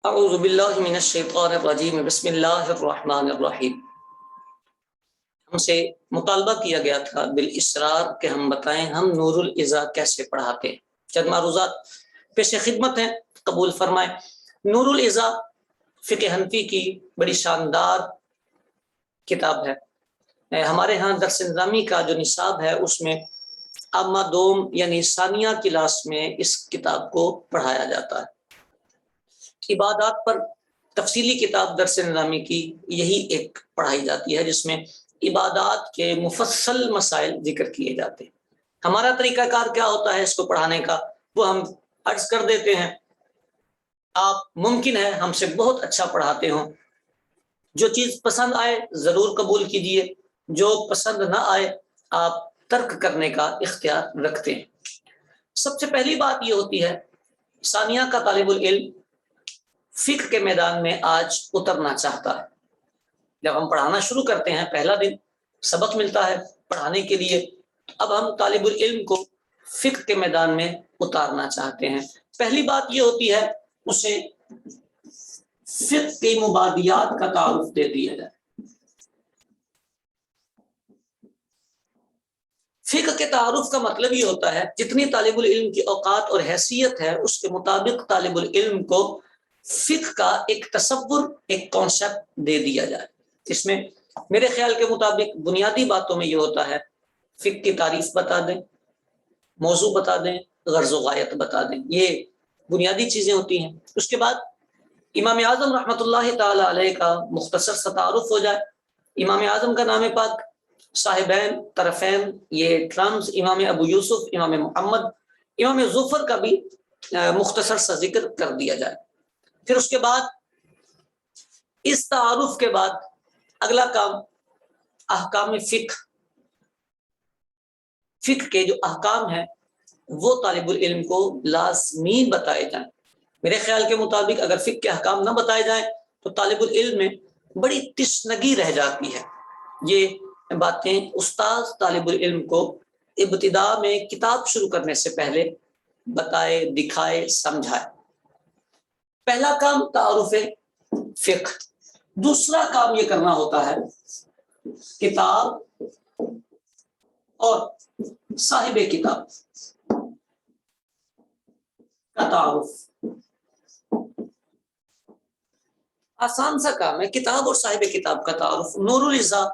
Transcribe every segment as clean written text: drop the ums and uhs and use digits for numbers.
اعوذ باللہ من الشیطان الرجیم بسم اللہ الرحمن الرحیم۔ ہم سے مطالبہ کیا گیا تھا بالاسرار کہ ہم بتائیں ہم نور العزا کیسے پڑھاتے ہیں۔ چند معروضات پیش خدمت ہیں، قبول فرمائیں۔ نور العزا فقہ حنفی کی بڑی شاندار کتاب ہے۔ ہمارے ہاں درس نظامی کا جو نصاب ہے اس میں اما دوم یعنی ثانیہ کلاس میں اس کتاب کو پڑھایا جاتا ہے۔ عبادات پر تفصیلی کتاب درس نظامی کی یہی ایک پڑھائی جاتی ہے جس میں عبادات کے مفصل مسائل ذکر کیے جاتے ہیں۔ ہمارا طریقہ کار کیا ہوتا ہے اس کو پڑھانے کا، وہ ہم عرض کر دیتے ہیں۔ آپ ممکن ہے ہم سے بہت اچھا پڑھاتے ہوں، جو چیز پسند آئے ضرور قبول کیجئے، جو پسند نہ آئے آپ ترک کرنے کا اختیار رکھتے ہیں۔ سب سے پہلی بات یہ ہوتی ہے، ثانیہ کا طالب العلم فقہ کے میدان میں آج اترنا چاہتا ہے۔ جب ہم پڑھانا شروع کرتے ہیں، پہلا دن سبق ملتا ہے پڑھانے کے لیے، اب ہم طالب العلم کو فقہ کے میدان میں اتارنا چاہتے ہیں۔ پہلی بات یہ ہوتی ہے اسے فقہ کی مبادیات کا تعارف دے دیا جائے۔ فقہ کے تعارف کا مطلب یہ ہوتا ہے جتنی طالب العلم کی اوقات اور حیثیت ہے اس کے مطابق طالب العلم کو فقہ کا ایک تصور، ایک کانسیپٹ دے دیا جائے۔ اس میں میرے خیال کے مطابق بنیادی باتوں میں یہ ہوتا ہے فقہ کی تعریف بتا دیں، موضوع بتا دیں، غرض و غایت بتا دیں، یہ بنیادی چیزیں ہوتی ہیں۔ اس کے بعد امام اعظم رحمۃ اللہ تعالی علیہ کا مختصر سا تعارف ہو جائے۔ امام اعظم کا نام پاک، صاحبین، طرفین، یہ ٹرمز، امام ابو یوسف، امام محمد، امام ظفر کا بھی مختصر سا ذکر کر دیا جائے۔ پھر اس کے بعد اس تعارف کے بعد اگلا کام احکام فقہ کے جو احکام ہیں وہ طالب العلم کو لازمی بتائے جائیں۔ میرے خیال کے مطابق اگر فقہ کے احکام نہ بتائے جائیں تو طالب العلم میں بڑی تشنگی رہ جاتی ہے۔ یہ باتیں استاد طالب العلم کو ابتدا میں کتاب شروع کرنے سے پہلے بتائے، دکھائے، سمجھائے۔ پہلا کام تعارف فقہ۔ دوسرا کام یہ کرنا ہوتا ہے کتاب اور صاحب کتاب کا تعارف۔ آسان سا کام ہے، کتاب اور صاحب کتاب کا تعارف۔ نور العزا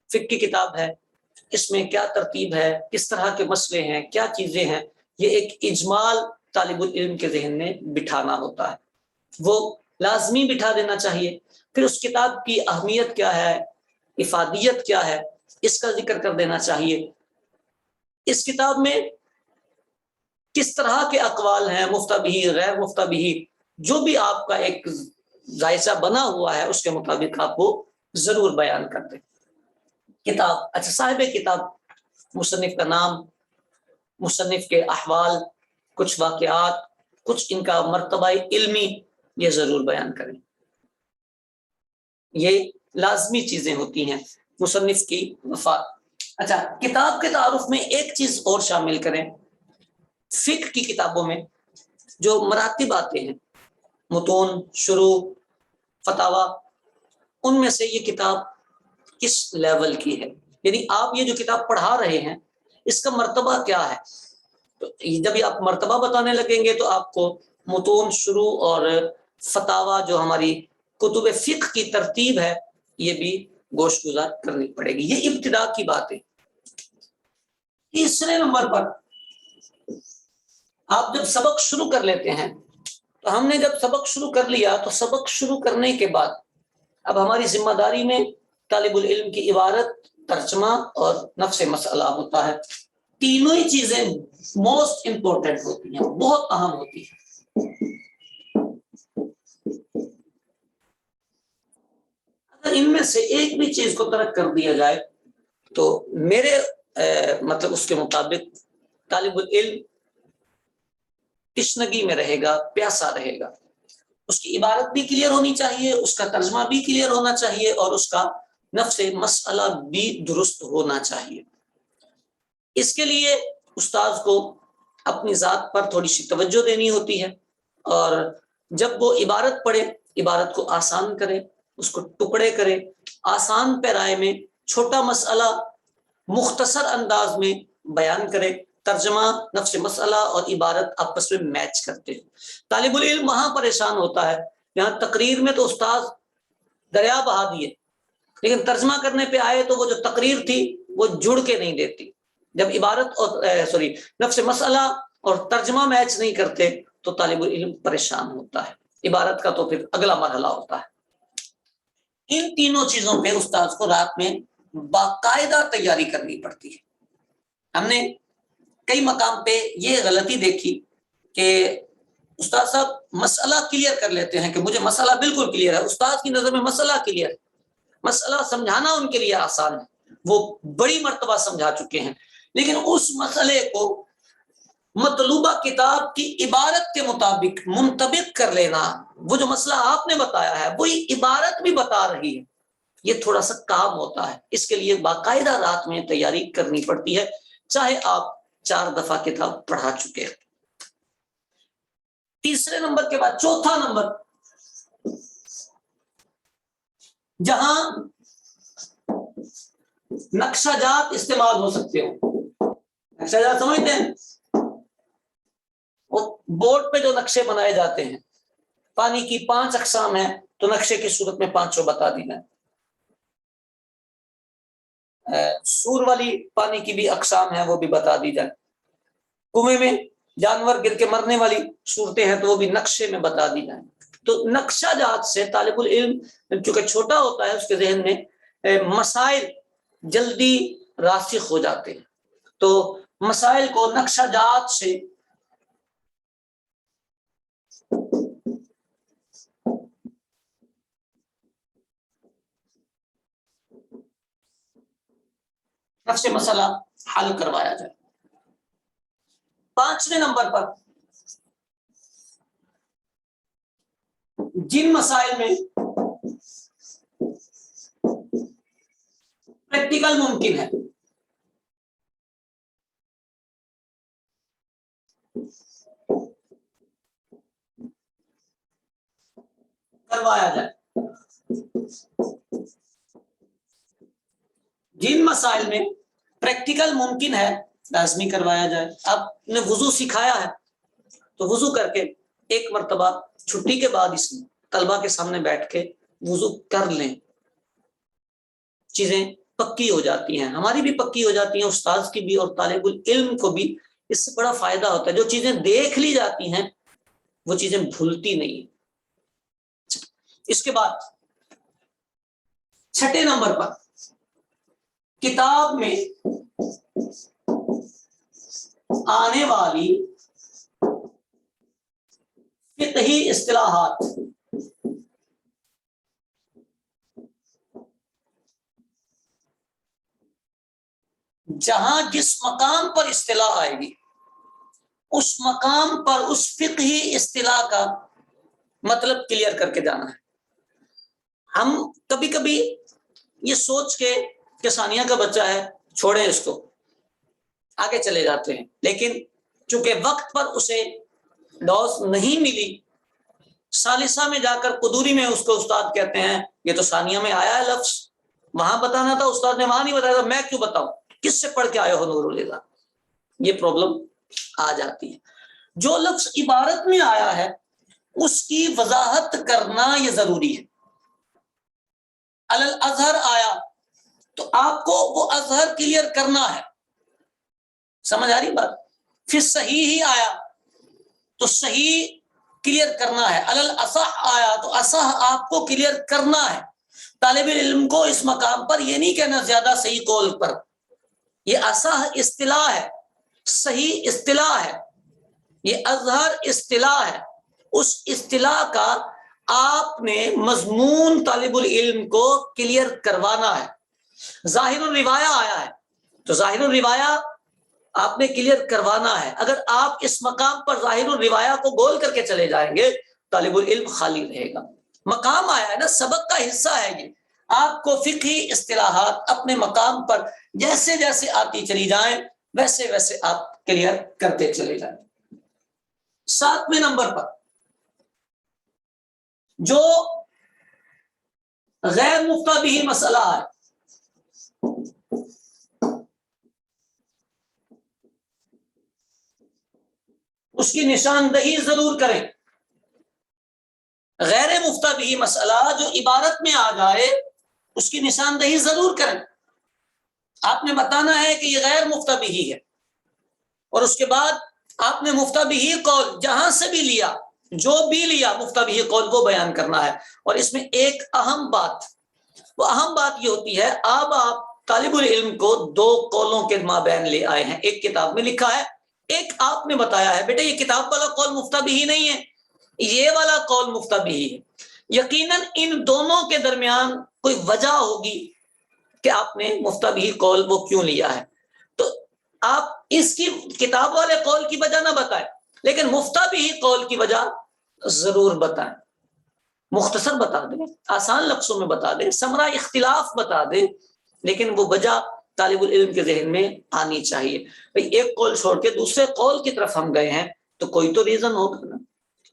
فقہ کی کتاب ہے، اس میں کیا ترتیب ہے، کس طرح کے مسئلے ہیں، کیا چیزیں ہیں، یہ ایک اجمال طالب العلم کے ذہن میں بٹھانا ہوتا ہے، وہ لازمی بٹھا دینا چاہیے۔ پھر اس کتاب کی اہمیت کیا ہے، افادیت کیا ہے، اس کا ذکر کر دینا چاہیے۔ اس کتاب میں کس طرح کے اقوال ہیں، مفتہ بھی، غیر مفتہ بھی، جو بھی آپ کا ایک ذائقہ بنا ہوا ہے اس کے مطابق آپ وہ ضرور بیان کر دیں۔ کتاب، اچھا صاحب کتاب، مصنف کا نام، مصنف کے احوال، کچھ واقعات، کچھ ان کا مرتبہ علمی، یہ ضرور بیان کریں۔ یہ لازمی چیزیں ہوتی ہیں مصنف کی وفات۔ اچھا، کتاب کے تعارف میں ایک چیز اور شامل کریں، فقہ کی کتابوں میں جو مراتب آتے ہیں، متون، شروع، فتاوا، ان میں سے یہ کتاب کس لیول کی ہے، یعنی آپ یہ جو کتاب پڑھا رہے ہیں اس کا مرتبہ کیا ہے۔ تو جب یہ آپ مرتبہ بتانے لگیں گے تو آپ کو متون، شروع اور فتاوا جو ہماری کتب فقہ کی ترتیب ہے یہ بھی گوش گزار کرنی پڑے گی۔ یہ ابتدا کی بات ہے۔ تیسرے نمبر پر آپ جب سبق شروع کر لیتے ہیں، تو ہم نے جب سبق شروع کر لیا تو سبق شروع کرنے کے بعد اب ہماری ذمہ داری میں طالب العلم کی عبارت، ترجمہ اور نفس مسئلہ ہوتا ہے۔ تینوں ہی چیزیں موسٹ امپورٹنٹ ہوتی ہیں، بہت اہم ہوتی ہیں۔ اگر ان میں سے ایک بھی چیز کو ترک کر دیا جائے تو میرے مطلب اس کے مطابق طالب العلم تشنگی میں رہے گا، پیاسا رہے گا۔ اس کی عبارت بھی کلیئر ہونی چاہیے، اس کا ترجمہ بھی کلیئر ہونا چاہیے، اور اس کا نفس مسئلہ بھی درست ہونا چاہیے۔ اس کے لیے استاذ کو اپنی ذات پر تھوڑی سی توجہ دینی ہوتی ہے، اور جب وہ عبارت پڑھے عبارت کو آسان کرے، اس کو ٹکڑے کرے، آسان پیرائے میں چھوٹا مسئلہ مختصر انداز میں بیان کرے، ترجمہ نفس مسئلہ اور عبارت آپس میں میچ کرتے ہیں۔ طالب العلم وہاں پریشان ہوتا ہے، یہاں تقریر میں تو استاذ دریا بہا دیے، لیکن ترجمہ کرنے پہ آئے تو وہ جو تقریر تھی وہ جڑ کے نہیں دیتی۔ جب عبارت اور نفس مسئلہ اور ترجمہ میچ نہیں کرتے تو طالب علم پریشان ہوتا ہے، عبارت کا تو پھر اگلا مرحلہ ہوتا ہے۔ ان تینوں چیزوں پہ استاذ کو رات میں باقاعدہ تیاری کرنی پڑتی ہے۔ ہم نے کئی مقام پہ یہ غلطی دیکھی کہ استاد صاحب مسئلہ کلیئر کر لیتے ہیں کہ مجھے مسئلہ بالکل کلیئر ہے، استاد کی نظر میں مسئلہ کلیئر ہے، مسئلہ سمجھانا ان کے لیے آسان ہے، وہ بڑی مرتبہ سمجھا چکے ہیں، لیکن اس مسئلے کو مطلوبہ کتاب کی عبارت کے مطابق منطبق کر لینا، وہ جو مسئلہ آپ نے بتایا ہے وہی عبارت بھی بتا رہی ہے، یہ تھوڑا سا کام ہوتا ہے، اس کے لیے باقاعدہ رات میں تیاری کرنی پڑتی ہے، چاہے آپ 4 دفعہ کتاب پڑھا چکے ہیں۔ تیسرے نمبر کے بعد چوتھا نمبر، جہاں نقشہ جات استعمال ہو سکتے ہو، نقشہ جات سمجھتے ہیں؟ وہ بورڈ پہ جو نقشے بنائے جاتے ہیں، پانی کی 5 اقسام ہیں تو نقشے کی صورت میں 5 بتا دی جائیں، سور والی پانی کی بھی اقسام ہیں وہ بھی بتا دی جائیں، کنویں میں جانور گر کے مرنے والی صورتیں ہیں تو وہ بھی نقشے میں بتا دی جائیں۔ تو نقشہ جات سے طالب العلم چونکہ چھوٹا ہوتا ہے اس کے ذہن میں مسائل جلدی راسخ ہو جاتے ہیں، تو مسائل کو نقشہ جات سے نفس مسئلہ حل کروایا جائے۔ 5ویں نمبر پر جن مسائل میں پریکٹیکل ممکن ہے، کروایا جائے، جن مسائل میں پریکٹیکل ممکن ہے لازمی کروایا جائے۔ آپ نے وضو سکھایا ہے تو وضو کر کے ایک مرتبہ چھٹی کے بعد اس طلبہ کے سامنے بیٹھ کے وضو کر لیں، چیزیں پکی ہو جاتی ہیں، ہماری بھی پکی ہو جاتی ہیں، استاذ کی بھی اور طالب العلم کو بھی اس سے بڑا فائدہ ہوتا ہے۔ جو چیزیں دیکھ لی جاتی ہیں وہ چیزیں بھولتی نہیں۔ اس کے بعد 6 نمبر پر کتاب میں آنے والی فقہی اصطلاحات، جہاں جس مقام پر اصطلاح آئے گی اس مقام پر اس فقہی اصطلاح کا مطلب کلیئر کر کے جانا ہے۔ ہم کبھی کبھی یہ سوچ کے کہ ثانیہ کا بچہ ہے چھوڑیں اس کو، آگے چلے جاتے ہیں، لیکن چونکہ وقت پر اسے ڈوز نہیں ملی، ثالثہ میں جا کر قدوری میں اس کو استاد کہتے ہیں یہ تو ثانیہ میں آیا ہے لفظ، وہاں بتانا تھا استاد نے وہاں نہیں بتایا تھا، میں کیوں بتاؤں، کس سے پڑھ کے آئے ہو نور الہدیٰ، یہ پرابلم آ جاتی ہے۔ جو لفظ عبارت میں آیا ہے اس کی وضاحت کرنا یہ ضروری ہے۔ الازہر آیا تو آپ کو وہ ازہر کلیئر کرنا ہے، سمجھ آ رہی بات؟ پھر صحیح ہی آیا تو صحیح کلیئر کرنا ہے، الاصح آیا تو اصح آپ کو کلیئر کرنا ہے۔ طالب علم کو اس مقام پر یہ نہیں کہنا زیادہ صحیح قول پر، یہ اصح اصطلاح ہے، صحیح اصطلاح ہے، یہ اظہر اصطلاح ہے، اس اصطلاح کا آپ نے مضمون طالب العلم کو کلیئر کروانا ہے۔ ظاہر الروایہ آیا ہے تو ظاہر الروایہ آپ نے کلیئر کروانا ہے۔ اگر آپ اس مقام پر ظاہر الروایہ کو گول کر کے چلے جائیں گے طالب العلم خالی رہے گا۔ مقام آیا ہے نا، سبق کا حصہ ہے یہ، آپ کو فقہی اصطلاحات اپنے مقام پر جیسے جیسے آتی چلی جائیں ویسے ویسے آپ کلیئر کرتے چلے جائیں۔ 7ویں نمبر پر جو غیر مفتہ بھی مسئلہ ہے اس کی نشاندہی ضرور کریں. غیر مفتہ بھی مسئلہ جو عبارت میں آ جائے اس کی نشاندہی ضرور کریں. آپ نے بتانا ہے کہ یہ غیر مفتہ بھی ہے، اور اس کے بعد آپ نے مفتہ بھی قول جہاں سے بھی لیا، جو بھی لیا مفتہ بھی قول وہ بیان کرنا ہے. اور اس میں ایک اہم بات، وہ اہم بات یہ ہوتی ہے، اب آپ طالب العلم کو دو قولوں کے مابین لے آئے ہیں. ایک کتاب میں لکھا ہے، ایک آپ نے بتایا ہے بیٹے یہ کتاب والا قول مفتہ بھی نہیں ہے، یہ والا قول مفتہ بھی ہے. یقیناً ان دونوں کے درمیان کوئی وجہ ہوگی کہ آپ نے مفتہ بھی قول وہ کیوں لیا ہے. تو آپ اس کی کتاب والے قول کی وجہ نہ بتائیں، لیکن مفتہ بھی قول کی وجہ ضرور بتائیں. مختصر بتا دیں، آسان لفظوں میں بتا دیں، ثمرہ اختلاف بتا دیں، لیکن وہ وجہ طالب العلم کے ذہن میں آنی چاہیے. بھئی ایک قول چھوڑ کے دوسرے قول کی طرف ہم گئے ہیں تو کوئی تو ریزن ہوگا نا.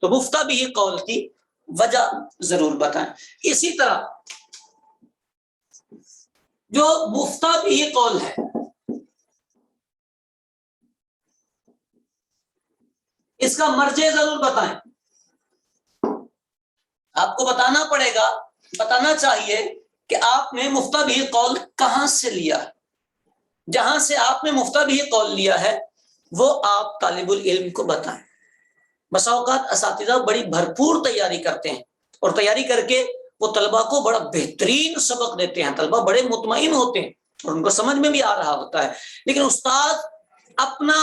تو مفتہ بھی قول کی وجہ ضرور بتائیں. اسی طرح جو مفتہ بھی قول ہے اس کا مرجع ضرور بتائیں. آپ کو بتانا پڑے گا، بتانا چاہیے کہ آپ نے مفتہ بھی قول کہاں سے لیا ہے. جہاں سے آپ نے مفتہ بھی قول لیا ہے وہ آپ طالب العلم کو بتائیں. بسا اوقات اساتذہ بڑی بھرپور تیاری کرتے ہیں اور تیاری کر کے وہ طلبہ کو بڑا بہترین سبق دیتے ہیں، طلبہ بڑے مطمئن ہوتے ہیں اور ان کو سمجھ میں بھی آ رہا ہوتا ہے، لیکن استاد اپنا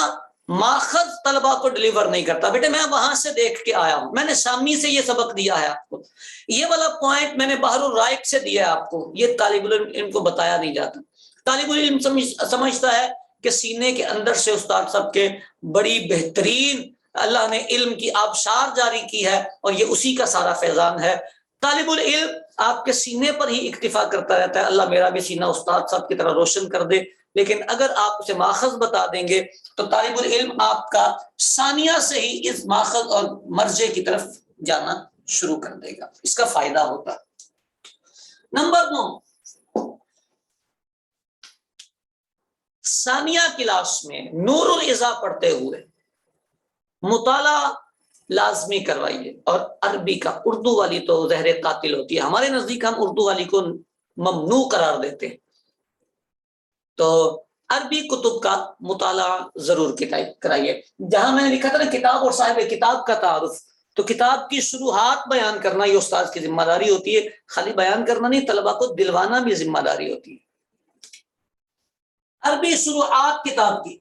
ماخذ طلبہ کو ڈلیور نہیں کرتا. بیٹے میں وہاں سے دیکھ کے آیا ہوں، میں نے شامی سے یہ سبق دیا ہے آپ کو، یہ والا پوائنٹ میں نے بحر الرائق سے دیا ہے آپ کو. یہ طالب العلم کو بتایا نہیں جاتا. طالب العلم سمجھتا ہے کہ سینے کے اندر سے استاد صاحب کے بڑی بہترین اللہ نے علم کی آبشار جاری کی ہے اور یہ اسی کا سارا فیضان ہے. طالب العلم آپ کے سینے پر ہی اکتفا کرتا رہتا ہے، اللہ میرا بھی سینہ استاد صاحب کی طرح روشن کر دے. لیکن اگر آپ اسے ماخذ بتا دیں گے تو طالب العلم آپ کا ثانیہ سے ہی اس ماخذ اور مرجع کی طرف جانا شروع کر دے گا، اس کا فائدہ ہوتا. نمبر 9، ثانیہ کلاس میں نور العزا پڑھتے ہوئے مطالعہ لازمی کروائیے. اور عربی کا، اردو والی تو زہر قاتل ہوتی ہے، ہمارے نزدیک ہم اردو والی کو ممنوع قرار دیتے ہیں. تو عربی کتب کا مطالعہ ضرور کرائیے. جہاں میں نے لکھا تھا نا کتاب اور صاحب کتاب کا تعارف، تو کتاب کی شروحات بیان کرنا یہ استاد کی ذمہ داری ہوتی ہے. خالی بیان کرنا نہیں، طلبہ کو دلوانا بھی ذمہ داری ہوتی ہے. عربی شروحات کتاب کی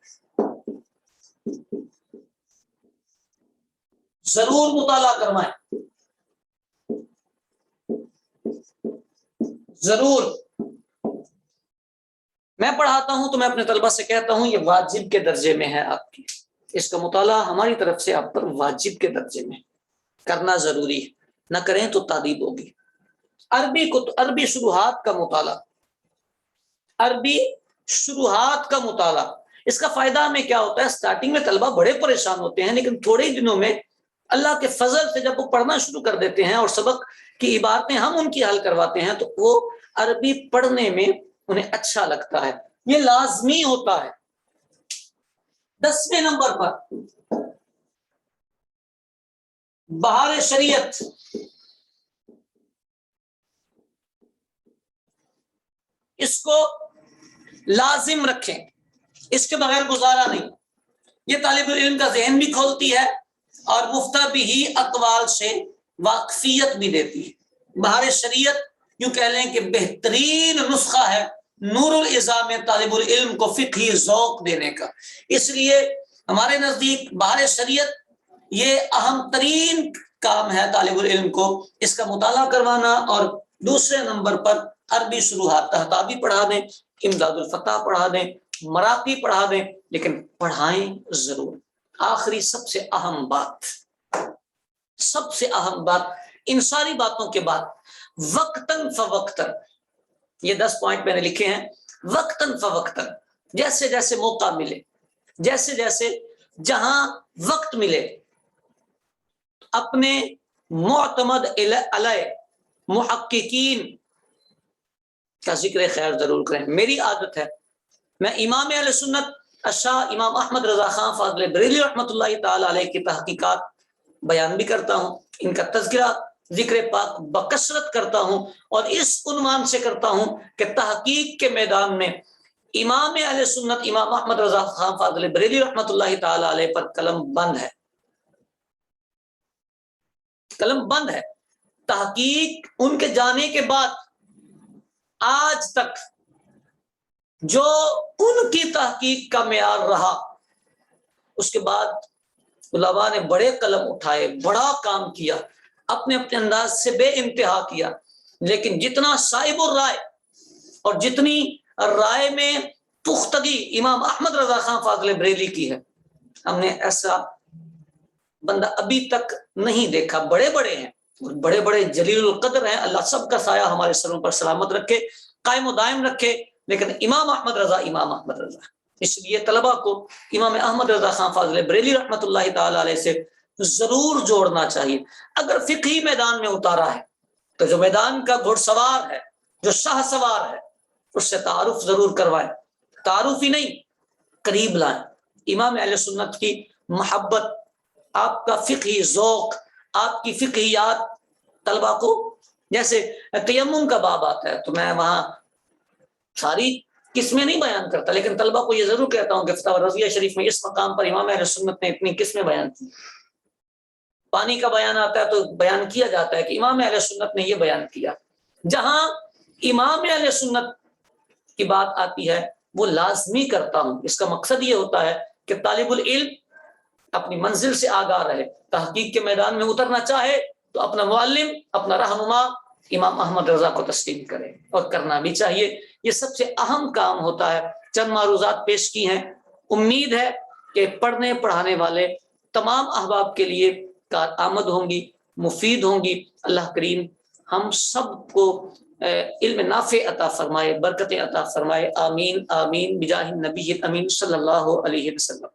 ضرور مطالعہ کروائیں، ضرور. میں پڑھاتا ہوں تو میں اپنے طلبہ سے کہتا ہوں یہ واجب کے درجے میں ہے آپ کی، اس کا مطالعہ ہماری طرف سے آپ پر واجب کے درجے میں کرنا ضروری ہے، نہ کریں تو تعدیب ہوگی. عربی شروحات کا مطالعہ، عربی شروحات کا مطالعہ. اس کا فائدہ ہمیں کیا ہوتا ہے؟ سٹارٹنگ میں طلبہ بڑے پریشان ہوتے ہیں، لیکن تھوڑے ہی دنوں میں اللہ کے فضل سے جب وہ پڑھنا شروع کر دیتے ہیں اور سبق کی عبارتیں ہم ان کی حل کرواتے ہیں تو وہ عربی پڑھنے میں انہیں اچھا لگتا ہے. یہ لازمی ہوتا ہے. 10ویں نمبر پر بہار شریعت، اس کو لازم رکھیں، اس کے بغیر گزارا نہیں. یہ طالب علم کا ذہن بھی کھولتی ہے اور مفتہ بھی اقوال سے واقفیت بھی دیتی ہے. بہار شریعت یوں کہہ لیں کہ بہترین نسخہ ہے نور العزا میں طالب العلم کو فقہی ذوق دینے کا. اس لیے ہمارے نزدیک بہار شریعت یہ اہم ترین کام ہے طالب العلم کو اس کا مطالعہ کروانا. اور دوسرے نمبر پر عربی شروحات، تہتابی پڑھا دیں، امداد الفتح پڑھا دیں، مراقی پڑھا دیں، لیکن پڑھائیں ضرور. آخری سب سے اہم بات، سب سے اہم بات، ان ساری باتوں کے بعد وقتاً فوقتاً، یہ 10 پوائنٹ میں نے لکھے ہیں، وقتاً فوقتاً، جیسے جیسے موقع ملے، جیسے جیسے جہاں وقت ملے، اپنے معتمد علیہ محققین کا ذکر خیر ضرور کریں۔ میری عادت ہے میں امام اہل سنت شاہ امام احمد رضا خان فاضل بریلوی رحمۃ اللہ تعالی علیہ کی تحقیقات بیان بھی کرتا ہوں، ان کا تذکرہ ذکر پاک بکثرت کرتا ہوں، اور اس عنوان سے کرتا ہوں کہ تحقیق کے میدان میں امام اہل سنت امام احمد رضا خان فاضل بریلوی رحمۃ اللہ تعالی علیہ پر قلم بند ہے، قلم بند ہے۔ تحقیق ان کے جانے کے بعد آج تک جو ان کی تحقیق کا معیار رہا، اس کے بعد علماء نے بڑے قلم اٹھائے، بڑا کام کیا، اپنے اپنے انداز سے بے انتہا کیا، لیکن جتنا صاحب الرائے اور جتنی رائے میں پختگی امام احمد رضا خان فاضل بریلوی کی ہے، ہم نے ایسا بندہ ابھی تک نہیں دیکھا۔ بڑے بڑے ہیں، بڑے بڑے جلیل القدر ہیں، اللہ سب کا سایہ ہمارے سروں پر سلامت رکھے، قائم و دائم رکھے، لیکن امام احمد رضا امام احمد رضا۔ اس لیے طلباء کو امام احمد رضا خان فاضل بریلوی رحمۃ اللہ تعالی علیہ سے ضرور جوڑنا چاہیے۔ اگر فقہی میدان میں اتارا ہے تو جو میدان کا گھڑ سوار ہے، جو شاہ سوار ہے، اس سے تعارف ضرور کروائیں، تعارف ہی نہیں قریب لائیں۔ امام اہل سنت کی محبت، آپ کا فقہی ذوق، آپ کی فقہیات طلباء کو، جیسے تیمم کا باب آتا ہے تو میں وہاں ساری قسمیں نہیں بیان کرتا، لیکن طلباء کو یہ ضرور کہتا ہوں کہ فتاوی رضویہ شریف میں اس مقام پر امام اہل سنت نے اتنی قسمیں بیان کی۔ پانی کا بیان آتا ہے تو بیان کیا جاتا ہے کہ امام اہل سنت نے یہ بیان کیا۔ جہاں امام اہل سنت کی بات آتی ہے وہ لازمی کرتا ہوں۔ اس کا مقصد یہ ہوتا ہے کہ طالب العلم اپنی منزل سے آگاہ رہے، تحقیق کے میدان میں اترنا چاہے تو اپنا معلم، اپنا رہنما امام احمد رضا کو تسلیم کرے، اور کرنا بھی چاہیے۔ یہ سب سے اہم کام ہوتا ہے۔ چند معروضات پیش کی ہیں، امید ہے کہ پڑھنے پڑھانے والے تمام احباب کے لیے کارآمد ہوں گی، مفید ہوں گی۔ اللہ کریم ہم سب کو علم نافع عطا فرمائے، برکتیں عطا فرمائے، آمین آمین بجاہ النبی الامین صلی اللہ علیہ وسلم۔